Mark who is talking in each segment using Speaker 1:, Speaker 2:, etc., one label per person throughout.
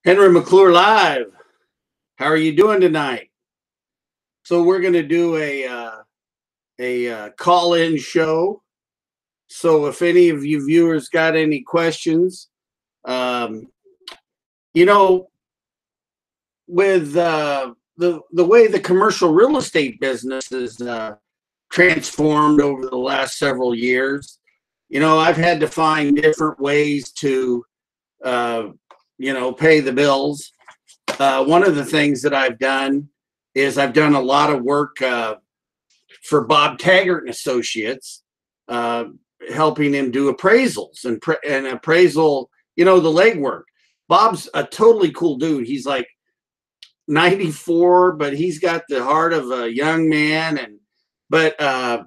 Speaker 1: Henry McClure Live. How are you doing tonight? So we're going to do a call-in show. So if any of you viewers got any questions, um, you know, with the way the commercial real estate business is transformed over the last several years, I've had to find different ways to, pay the bills. One of the things that I've done is I've done a lot of work for Bob Taggart and Associates, helping him do appraisals and appraisal, the legwork. Bob's a totally cool dude. He's like 94, but he's got the heart of a young man. I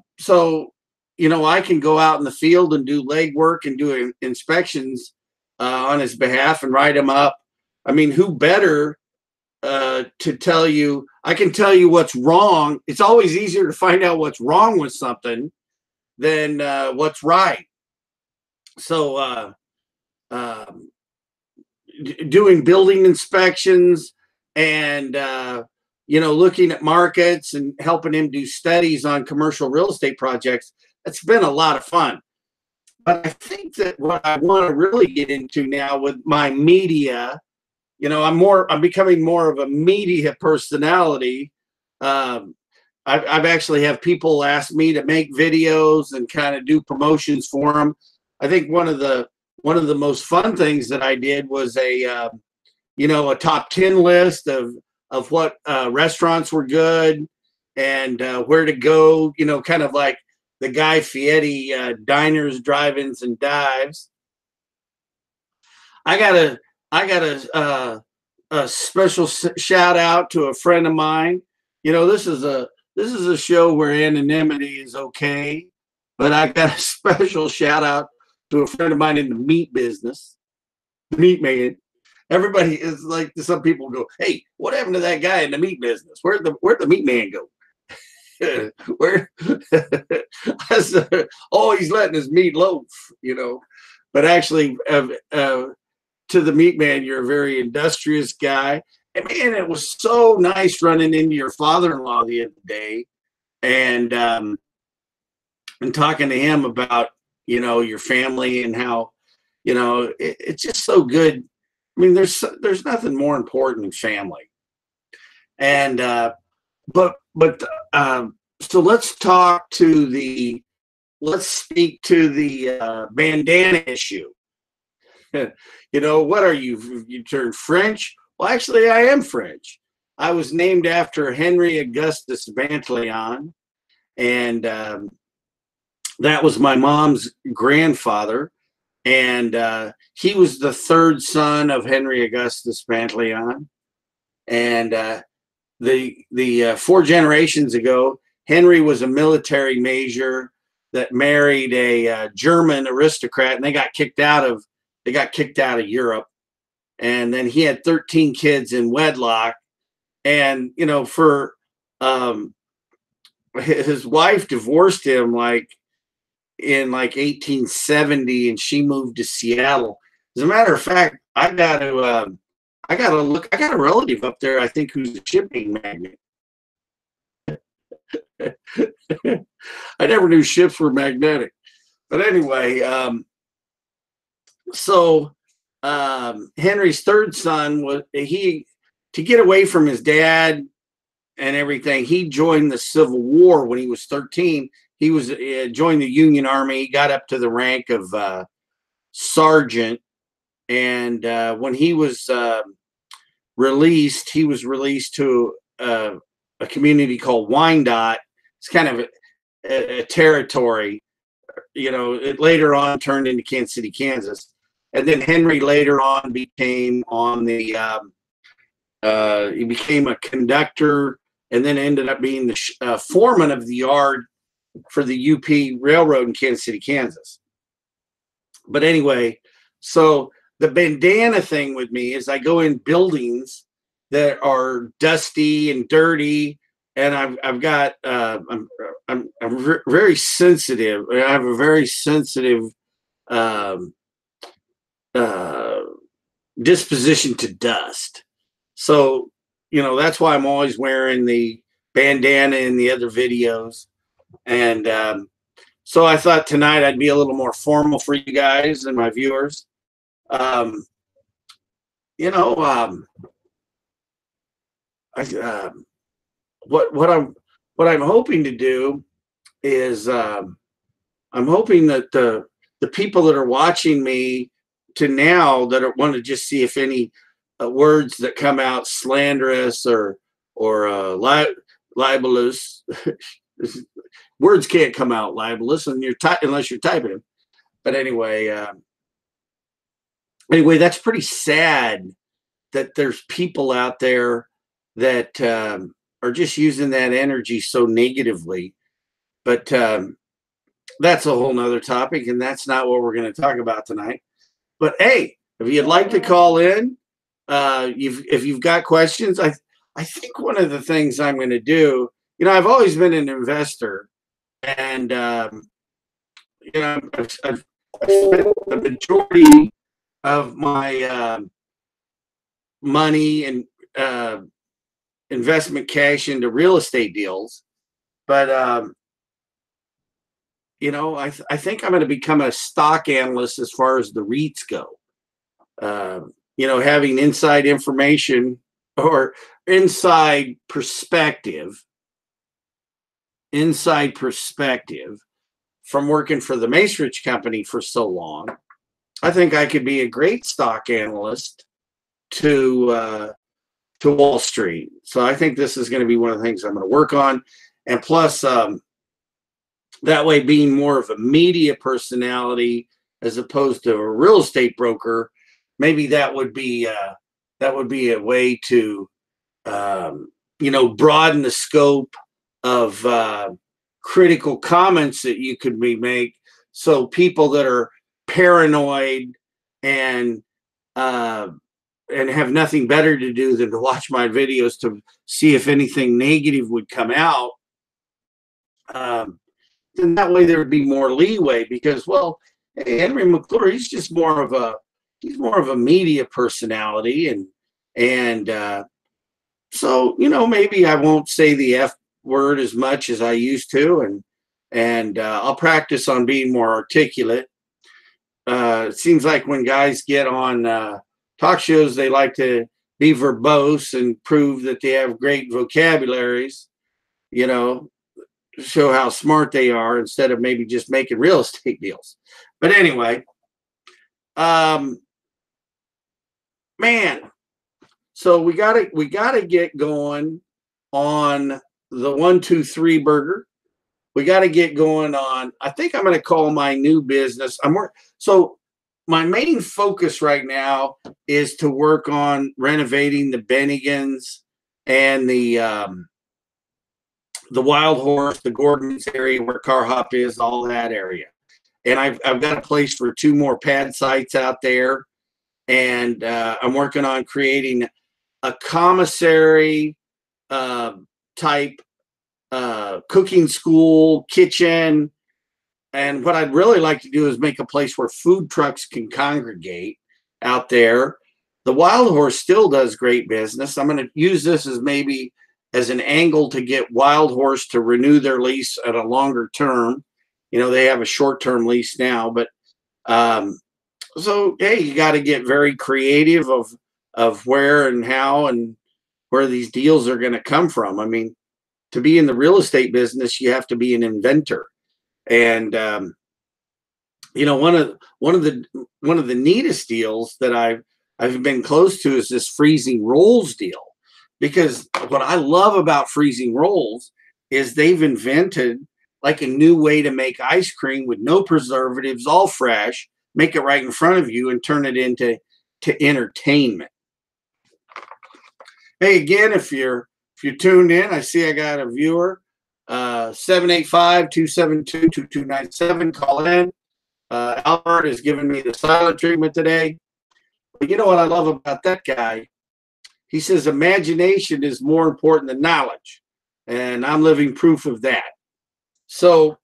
Speaker 1: can go out in the field and do legwork and do inspections on his behalf and write him up. I mean, who better to tell you? I can tell you what's wrong. It's always easier to find out what's wrong with something than what's right. So doing building inspections and looking at markets and helping him do studies on commercial real estate projects, it's been a lot of fun. But I think that what I want to really get into now with my media, I'm becoming more of a media personality. I've actually have people ask me to make videos and kind of do promotions for them. I think one of the most fun things that I did was a top 10 list of what restaurants were good and where to go, kind of like the Guy Fieri diners, drive-ins, and dives. I got a special shout out to a friend of mine. This is a show where anonymity is okay, but I got a special shout out to a friend of mine in the meat business, the meat man. Everybody is like, some people go, "Hey, what happened to that guy in the meat business? Where'd the meat man go?" Where? I said, "Oh, he's letting his meat loaf," But actually, to the meat man, you're a very industrious guy. And man, it was so nice running into your father-in-law the other day, and talking to him about your family and how it's just so good. I mean, there's nothing more important than family. And so let's speak to the bandana issue. What are you? You turned French? Well, actually, I am French. I was named after Henry Augustus Vantleon, and that was my mom's grandfather. And he was the third son of Henry Augustus Vantleon. And the 4 generations ago, Henry was a military major that married a German aristocrat, and they got kicked out of Europe. And then he had 13 kids in wedlock. And his wife divorced him in 1870, and she moved to Seattle. As a matter of fact, I got a relative up there, I think, who's a shipping magnate. I never knew ships were magnetic. But anyway, Henry's third son to get away from his dad and everything, he joined the Civil War when he was 13. He was joined the Union Army. He got up to the rank of sergeant, and when he was released to a community called Wyandotte. It's kind of a territory. It later on turned into Kansas City, Kansas, and then Henry later on became he became a conductor, and then ended up being the foreman of the yard for the UP Railroad in Kansas City, Kansas. But anyway, so the bandana thing with me is I go in buildings that are dusty and dirty, and I'm very sensitive. I have a very sensitive disposition to dust. So, that's why I'm always wearing the bandana in the other videos. And so I thought tonight I'd be a little more formal for you guys and my viewers. Um, you know, I, what I'm hoping to do is I'm hoping that the people that are watching me to now that want to just see if any words that come out slanderous or libelous. Words can't come out libelous, and unless you're typing them. But anyway, that's pretty sad that there's people out there that are just using that energy so negatively. But that's a whole nother topic, and that's not what we're going to talk about tonight. But hey, if you'd like to call in, if you've got questions, I think one of the things I'm going to do, I've always been an investor, and I've spent the majority of my money and investment cash into real estate deals. But I think I'm going to become a stock analyst as far as the REITs go. Having inside information or inside perspective from working for the Macerich Company for so long, I think I could be a great stock analyst to Wall Street. So I think this is going to be one of the things I'm going to work on. And plus, that way, being more of a media personality as opposed to a real estate broker, maybe that would be a way to broaden the scope of critical comments that you could make. So people that are paranoid and have nothing better to do than to watch my videos to see if anything negative would come out. Then that way there would be more leeway because, well, hey, Henry McClure, he's more of a media personality, and so maybe I won't say the F word as much as I used to, and I'll practice on being more articulate. It seems like when guys get on talk shows, they like to be verbose and prove that they have great vocabularies, show how smart they are instead of maybe just making real estate deals. But anyway, man, so we gotta get going on the 1 2 3 burger. We got to get going on. I think I'm going to call my new business. So my main focus right now is to work on renovating the Bennigans and the Wild Horse, the Gordon's area where Car Hop is, all that area. And I've got a place for 2 more pad sites out there. And I'm working on creating a commissary type cooking school, kitchen. And what I'd really like to do is make a place where food trucks can congregate out there. The Wild Horse still does great business. I'm going to use this as an angle to get Wild Horse to renew their lease at a longer term. They have a short-term lease now, but so hey, you got to get very creative of where and how and where these deals are going to come from. I mean, to be in the real estate business, you have to be an inventor. And one of the neatest deals that I've been close to is this freezing rolls deal. Because what I love about freezing rolls is they've invented like a new way to make ice cream with no preservatives, all fresh, make it right in front of you and turn it into entertainment. Hey, again, if you're tuned in, I see I got a viewer, 785-272-2297. Call in. Albert has given me the silent treatment today. But you know what I love about that guy? He says imagination is more important than knowledge. And I'm living proof of that. So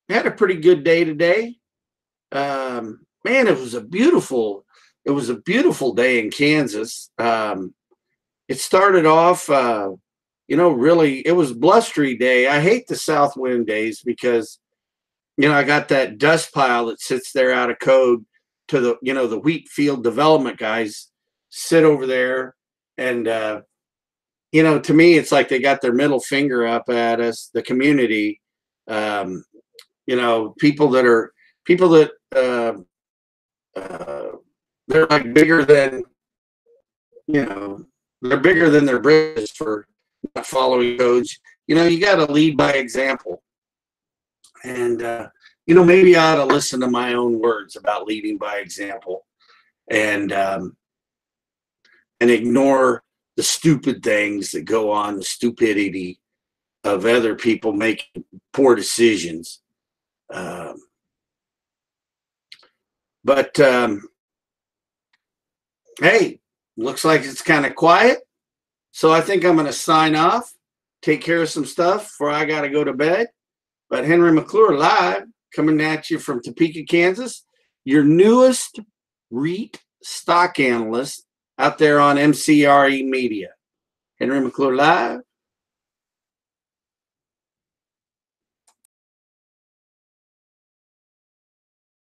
Speaker 1: I had a pretty good day today. man, it was a beautiful day in Kansas. It started off, really, it was blustery day. I hate the south wind days because, I got that dust pile that sits there out of code to the wheat field development guys sit over there. And, to me, it's like they got their middle finger up at us, the community, um, people that, uh, they're like bigger than, you know, they're bigger than their britches for not following codes. You got to lead by example. And, maybe I ought to listen to my own words about leading by example and, and ignore the stupid things that go on, the stupidity of other people making poor decisions. Um, but hey, looks like it's kind of quiet. So I think I'm going to sign off, take care of some stuff before I got to go to bed. But Henry McClure live, coming at you from Topeka, Kansas, your newest REIT stock analyst out there on MCRE Media. Henry McClure live.